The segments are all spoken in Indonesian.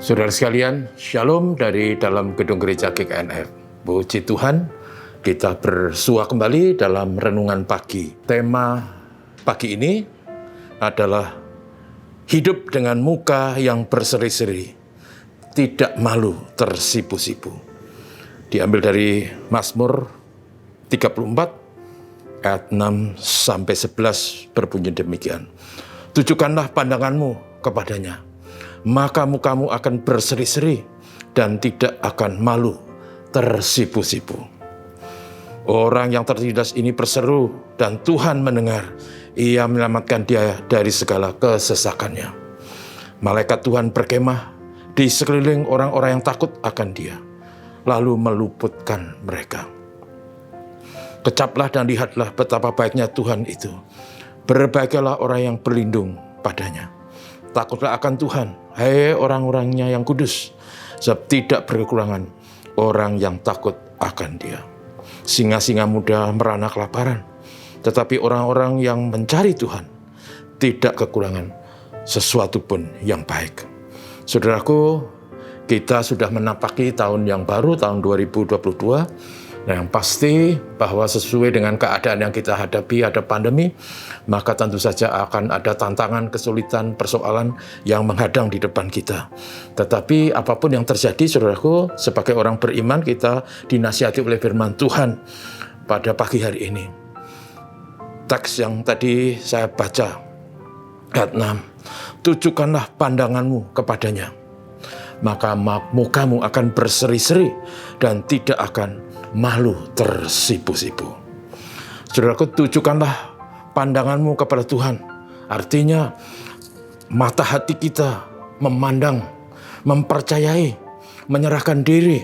Saudara sekalian, Shalom dari dalam gedung gereja GKNF. Puji Tuhan, kita bersua kembali dalam renungan pagi. Tema pagi ini adalah hidup dengan muka yang berseri-seri, tidak malu tersipu-sipu. Diambil dari Mazmur 34 ayat 6-11 berbunyi demikian. Tujukanlah pandanganmu kepadanya, maka mukamu akan berseri-seri dan tidak akan malu tersipu-sipu. Orang yang tertindas ini berseru dan Tuhan mendengar. Ia menyelamatkan dia dari segala kesesakannya. Malaikat Tuhan berkemah di sekeliling orang-orang yang takut akan dia, lalu meluputkan mereka. Kecaplah dan lihatlah betapa baiknya Tuhan itu. Berbahagialah orang yang berlindung padanya. Takutlah akan Tuhan, hai orang-orangnya yang kudus, sebab tidak berkekurangan orang yang takut akan dia. Singa-singa muda merana kelaparan, tetapi orang-orang yang mencari Tuhan tidak kekurangan sesuatu pun yang baik. Saudaraku, kita sudah menapaki tahun yang baru, tahun 2022. Yang pasti bahwa sesuai dengan keadaan yang kita hadapi, ada pandemi, maka tentu saja akan ada tantangan, kesulitan, persoalan yang menghadang di depan kita. Tetapi apapun yang terjadi, saudaraku, sebagai orang beriman, kita dinasihati oleh firman Tuhan pada pagi hari ini. Teks yang tadi saya baca, ayat 6, tujukanlah pandanganmu kepadanya, maka mukamu akan berseri-seri dan tidak akan malu tersipu-sipu. Saudaraku, tujukanlah pandanganmu kepada Tuhan. Artinya mata hati kita memandang, mempercayai, menyerahkan diri.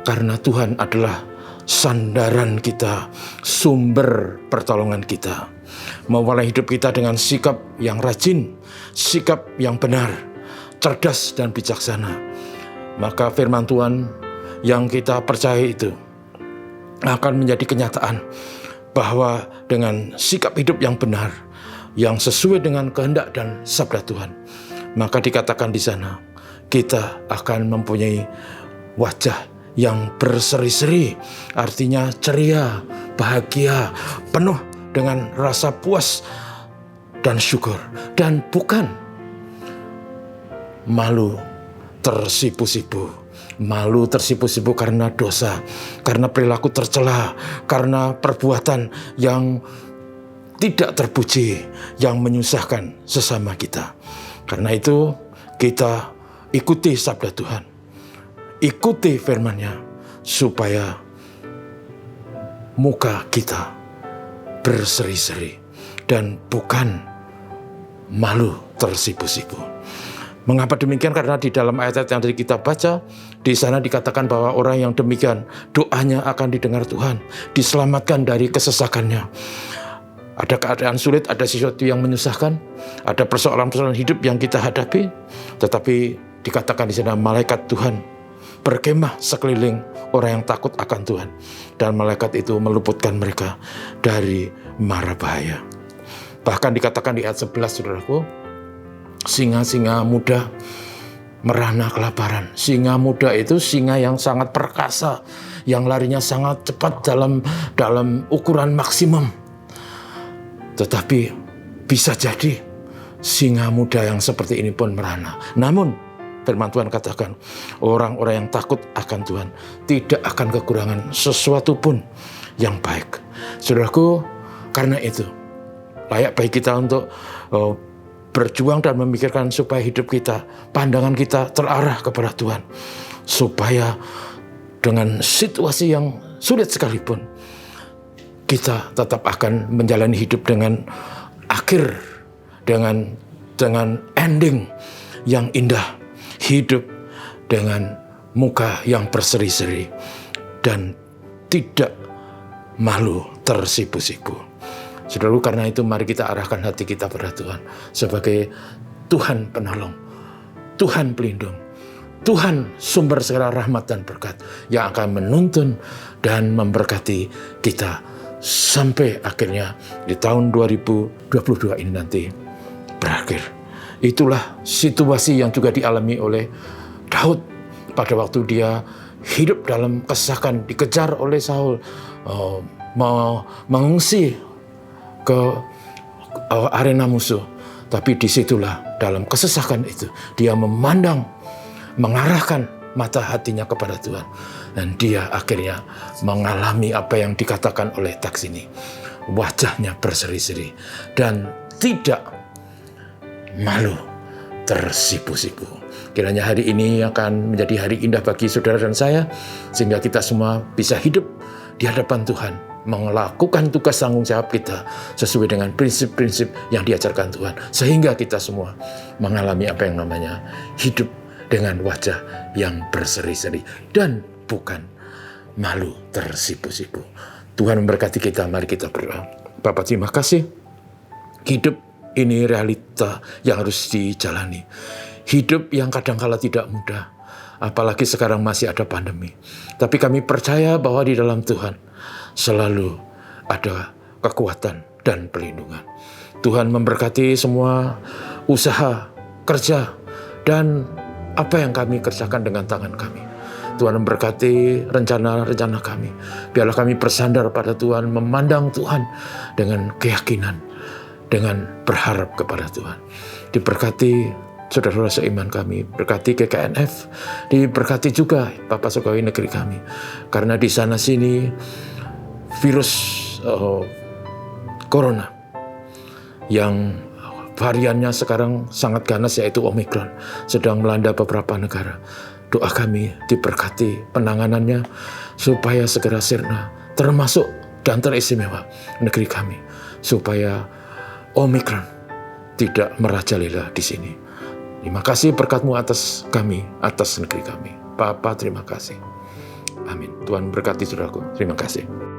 Karena Tuhan adalah sandaran kita, sumber pertolongan kita. Memulai hidup kita dengan sikap yang rajin, sikap yang benar, cerdas dan bijaksana. Maka firman Tuhan yang kita percaya itu akan menjadi kenyataan bahwa dengan sikap hidup yang benar, yang sesuai dengan kehendak dan sabda Tuhan, maka dikatakan di sana kita akan mempunyai wajah yang berseri-seri, artinya ceria, bahagia, penuh dengan rasa puas dan syukur, dan bukan malu tersipu-sipu. Malu tersipu-sipu karena dosa, karena perilaku tercela, karena perbuatan yang tidak terpuji, yang menyusahkan sesama kita. Karena itu kita ikuti sabda Tuhan, ikuti firman-Nya, supaya muka kita berseri-seri dan bukan malu tersipu-sipu. Mengapa demikian? Karena di dalam ayat-ayat yang tadi kita baca, di sana dikatakan bahwa orang yang demikian doanya akan didengar Tuhan, diselamatkan dari kesesakannya. Ada keadaan sulit, ada sesuatu yang menyusahkan, ada persoalan-persoalan hidup yang kita hadapi, tetapi dikatakan di sana malaikat Tuhan berkemah sekeliling orang yang takut akan Tuhan, dan malaikat itu meluputkan mereka dari mara bahaya. Bahkan dikatakan di ayat 11, saudaraku, singa-singa muda merana kelaparan. Singa muda itu singa yang sangat perkasa, yang larinya sangat cepat dalam ukuran maksimum. Tetapi bisa jadi singa muda yang seperti ini pun merana. Namun firman Tuhan katakan, orang-orang yang takut akan Tuhan tidak akan kekurangan sesuatu pun yang baik. Saudaraku, karena itu layak bagi kita untuk berjuang dan memikirkan supaya hidup kita, pandangan kita terarah kepada Tuhan. Supaya dengan situasi yang sulit sekalipun, kita tetap akan menjalani hidup dengan akhir, dengan ending yang indah. Hidup dengan muka yang berseri-seri dan tidak malu tersipu-sipu. Saudara, karena itu mari kita arahkan hati kita pada Tuhan sebagai Tuhan penolong, Tuhan pelindung, Tuhan sumber segala rahmat dan berkat yang akan menuntun dan memberkati kita sampai akhirnya di tahun 2022 ini nanti berakhir. Itulah situasi yang juga dialami oleh Daud pada waktu dia hidup dalam kesesakan, dikejar oleh Saul, mengungsi ke arena musuh. Tapi disitulah dalam kesesakan itu dia memandang, mengarahkan mata hatinya kepada Tuhan. Dan dia akhirnya mengalami apa yang dikatakan oleh teks ini. Wajahnya berseri-seri dan tidak malu tersipu-sipu. Kiranya hari ini akan menjadi hari indah bagi saudara dan saya, sehingga kita semua bisa hidup di hadapan Tuhan, melakukan tugas tanggung jawab kita sesuai dengan prinsip-prinsip yang diajarkan Tuhan, sehingga kita semua mengalami apa yang namanya hidup dengan wajah yang berseri-seri dan bukan malu tersipu-sipu. Tuhan memberkati kita. Mari kita berdoa. Bapa, terima kasih. Hidup ini realita yang harus dijalani. Hidup yang kadangkala tidak mudah, apalagi sekarang masih ada pandemi. Tapi kami percaya bahwa di dalam Tuhan selalu ada kekuatan dan perlindungan. Tuhan memberkati semua usaha, kerja, dan apa yang kami kerjakan dengan tangan kami. Tuhan memberkati rencana-rencana kami. Biarlah kami bersandar pada Tuhan, memandang Tuhan dengan keyakinan, dengan berharap kepada Tuhan. Diberkati saudara-saudara seiman kami, berkati GKNF, diberkati juga Bapak Pegawai Negeri kami. Karena di sana sini virus corona yang variannya sekarang sangat ganas, yaitu Omikron, sedang melanda beberapa negara. Doa kami diberkati penanganannya supaya segera sirna, termasuk dan teristimewa negeri kami, supaya Omikron tidak merajalela di sini. Terima kasih berkat-Mu atas kami, atas negeri kami. Bapa, terima kasih. Amin. Tuhan berkati saudaraku. Terima kasih.